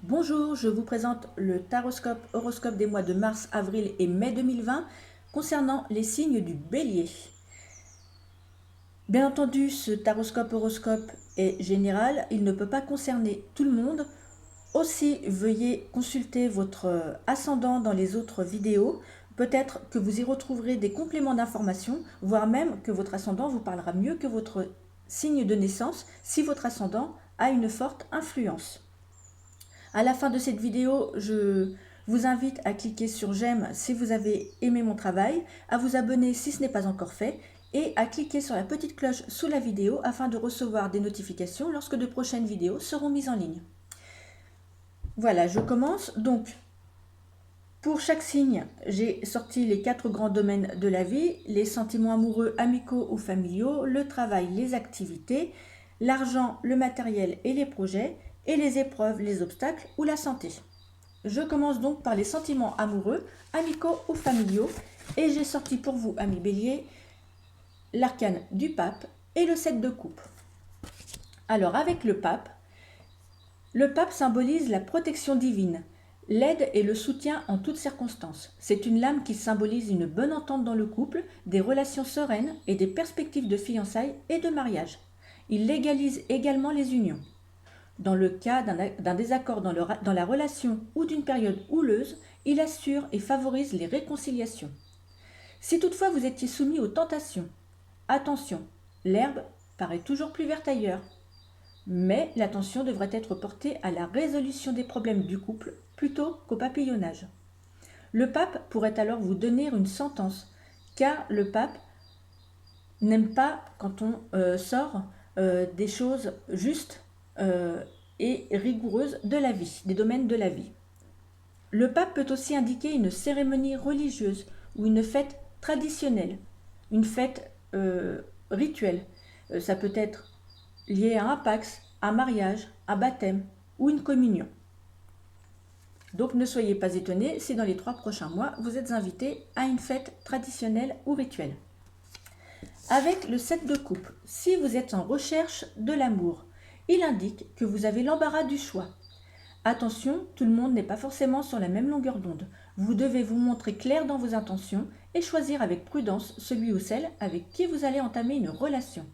Bonjour, je vous présente le taroscope horoscope des mois de mars, avril et mai 2020 concernant les signes du Bélier. Bien entendu, ce taroscope horoscope est général, il ne peut pas concerner tout le monde. Aussi, veuillez consulter votre ascendant dans les autres vidéos. Peut-être que vous y retrouverez des compléments d'information, voire même que votre ascendant vous parlera mieux que votre signe de naissance si votre ascendant a une forte influence. À la fin de cette vidéo, je vous invite à cliquer sur j'aime si vous avez aimé mon travail, à vous abonner si ce n'est pas encore fait et à cliquer sur la petite cloche sous la vidéo afin de recevoir des notifications lorsque de prochaines vidéos seront mises en ligne. Voilà, je commence. Donc, pour chaque signe, j'ai sorti les 4 grands domaines de la vie, les sentiments amoureux, amicaux ou familiaux, le travail, les activités, l'argent, le matériel et les projets, et les épreuves, les obstacles ou la santé. Je commence donc par les sentiments amoureux, amicaux ou familiaux, et j'ai sorti pour vous, amis Bélier, l'arcane du pape et le 7 de coupe. Alors avec le pape symbolise la protection divine, l'aide et le soutien en toutes circonstances. C'est une lame qui symbolise une bonne entente dans le couple, des relations sereines et des perspectives de fiançailles et de mariage. Il légalise également les unions. Dans le cas d'un désaccord dans la relation ou d'une période houleuse, il assure et favorise les réconciliations. Si toutefois vous étiez soumis aux tentations, attention, l'herbe paraît toujours plus verte ailleurs. Mais l'attention devrait être portée à la résolution des problèmes du couple plutôt qu'au papillonnage. Le pape pourrait alors vous donner une sentence, car le pape n'aime pas quand on sort des choses justes et rigoureuses de la vie, des domaines de la vie. Le pape peut aussi indiquer une cérémonie religieuse ou une fête traditionnelle, une fête rituelle. Ça peut être lié à un pax, un mariage, un baptême ou une communion. Donc ne soyez pas étonnés si dans les 3 prochains mois, vous êtes invités à une fête traditionnelle ou rituelle. Avec le 7 de coupe, si vous êtes en recherche de l'amour, il indique que vous avez l'embarras du choix. Attention, tout le monde n'est pas forcément sur la même longueur d'onde. Vous devez vous montrer clair dans vos intentions et choisir avec prudence celui ou celle avec qui vous allez entamer une relation.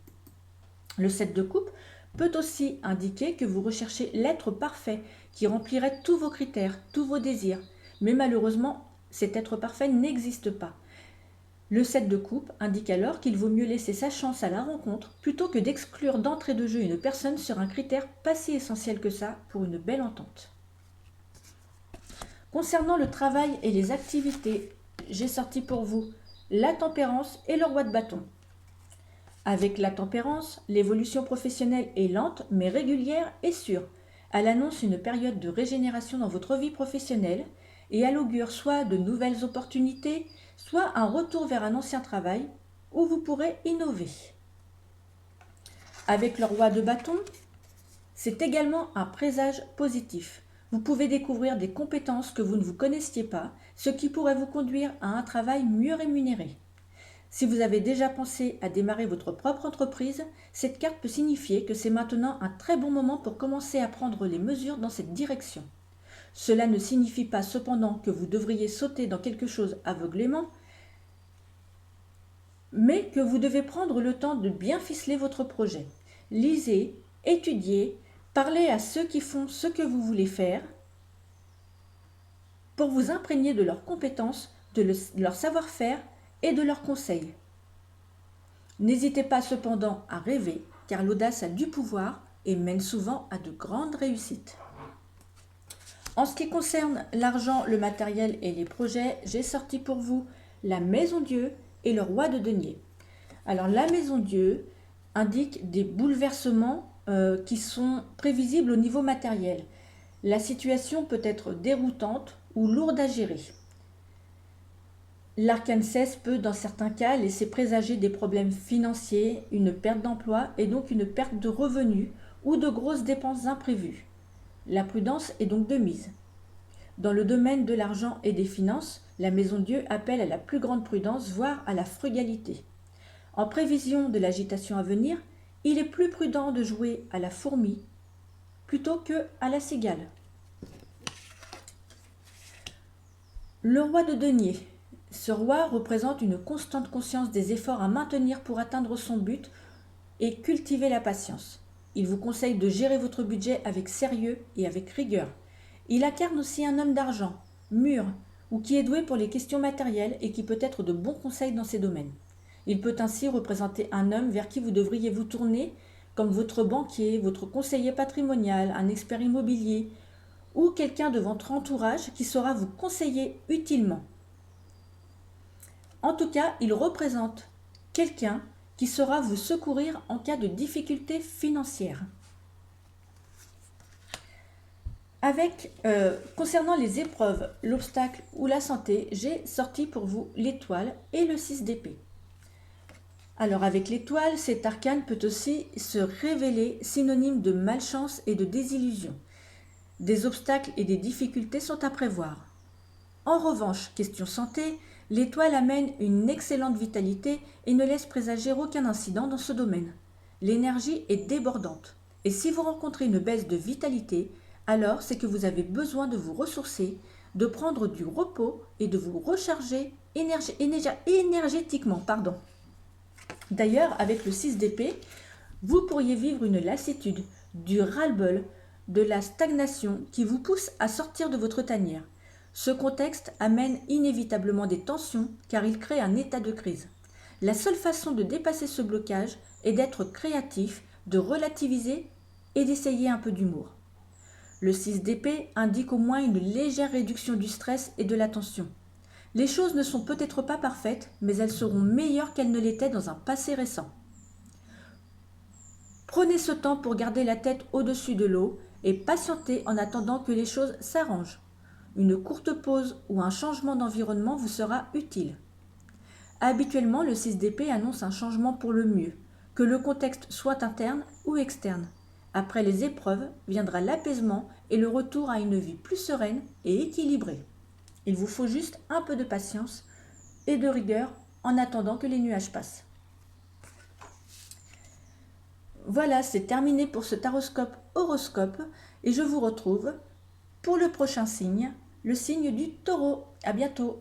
Le 7 de coupe peut aussi indiquer que vous recherchez l'être parfait qui remplirait tous vos critères, tous vos désirs. Mais malheureusement, cet être parfait n'existe pas. Le 7 de coupe indique alors qu'il vaut mieux laisser sa chance à la rencontre plutôt que d'exclure d'entrée de jeu une personne sur un critère pas si essentiel que ça pour une belle entente. Concernant le travail et les activités, j'ai sorti pour vous la tempérance et le roi de bâton. Avec la tempérance, l'évolution professionnelle est lente mais régulière et sûre. Elle annonce une période de régénération dans votre vie professionnelle et elle augure soit de nouvelles opportunités, soit un retour vers un ancien travail où vous pourrez innover. Avec le roi de bâton, c'est également un présage positif. Vous pouvez découvrir des compétences que vous ne vous connaissiez pas, ce qui pourrait vous conduire à un travail mieux rémunéré. Si vous avez déjà pensé à démarrer votre propre entreprise, cette carte peut signifier que c'est maintenant un très bon moment pour commencer à prendre les mesures dans cette direction. Cela ne signifie pas cependant que vous devriez sauter dans quelque chose aveuglément, mais que vous devez prendre le temps de bien ficeler votre projet. Lisez, étudiez, parlez à ceux qui font ce que vous voulez faire pour vous imprégner de leurs compétences, de leur savoir-faire et de leurs conseils. N'hésitez pas cependant à rêver, car l'audace a du pouvoir et mène souvent à de grandes réussites. En ce qui concerne l'argent, le matériel et les projets, j'ai sorti pour vous la Maison Dieu et le roi de denier. Alors la Maison Dieu indique des bouleversements qui sont prévisibles au niveau matériel. La situation peut être déroutante ou lourde à gérer. L'arcane 16 peut, dans certains cas, laisser présager des problèmes financiers, une perte d'emploi et donc une perte de revenus ou de grosses dépenses imprévues. La prudence est donc de mise. Dans le domaine de l'argent et des finances, la Maison Dieu appelle à la plus grande prudence, voire à la frugalité. En prévision de l'agitation à venir, il est plus prudent de jouer à la fourmi plutôt que à la cigale. Le roi de denier. Ce roi représente une constante conscience des efforts à maintenir pour atteindre son but et cultiver la patience. Il vous conseille de gérer votre budget avec sérieux et avec rigueur. Il incarne aussi un homme d'argent, mûr, ou qui est doué pour les questions matérielles et qui peut être de bons conseils dans ces domaines. Il peut ainsi représenter un homme vers qui vous devriez vous tourner comme votre banquier, votre conseiller patrimonial, un expert immobilier ou quelqu'un de votre entourage qui saura vous conseiller utilement. En tout cas, il représente quelqu'un qui saura vous secourir en cas de difficultés financières. Concernant les épreuves, l'obstacle ou la santé, j'ai sorti pour vous l'étoile et le 6 d'épée. Alors avec l'étoile, cet arcane peut aussi se révéler synonyme de malchance et de désillusion. Des obstacles et des difficultés sont à prévoir. En revanche, question santé, l'étoile amène une excellente vitalité et ne laisse présager aucun incident dans ce domaine. L'énergie est débordante. Et si vous rencontrez une baisse de vitalité, alors c'est que vous avez besoin de vous ressourcer, de prendre du repos et de vous recharger énergétiquement. D'ailleurs, avec le 6 d'épée, vous pourriez vivre une lassitude, du ras-le-bol, de la stagnation qui vous pousse à sortir de votre tanière. Ce contexte amène inévitablement des tensions car il crée un état de crise. La seule façon de dépasser ce blocage est d'être créatif, de relativiser et d'essayer un peu d'humour. Le 6 d'épée indique au moins une légère réduction du stress et de la tension. Les choses ne sont peut-être pas parfaites, mais elles seront meilleures qu'elles ne l'étaient dans un passé récent. Prenez ce temps pour garder la tête au-dessus de l'eau et patientez en attendant que les choses s'arrangent. Une courte pause ou un changement d'environnement vous sera utile. Habituellement, le 6 d'épée annonce un changement pour le mieux, que le contexte soit interne ou externe. Après les épreuves, viendra l'apaisement et le retour à une vie plus sereine et équilibrée. Il vous faut juste un peu de patience et de rigueur en attendant que les nuages passent. Voilà, c'est terminé pour ce taroscope horoscope et je vous retrouve pour le prochain signe, le signe du Taureau. À bientôt.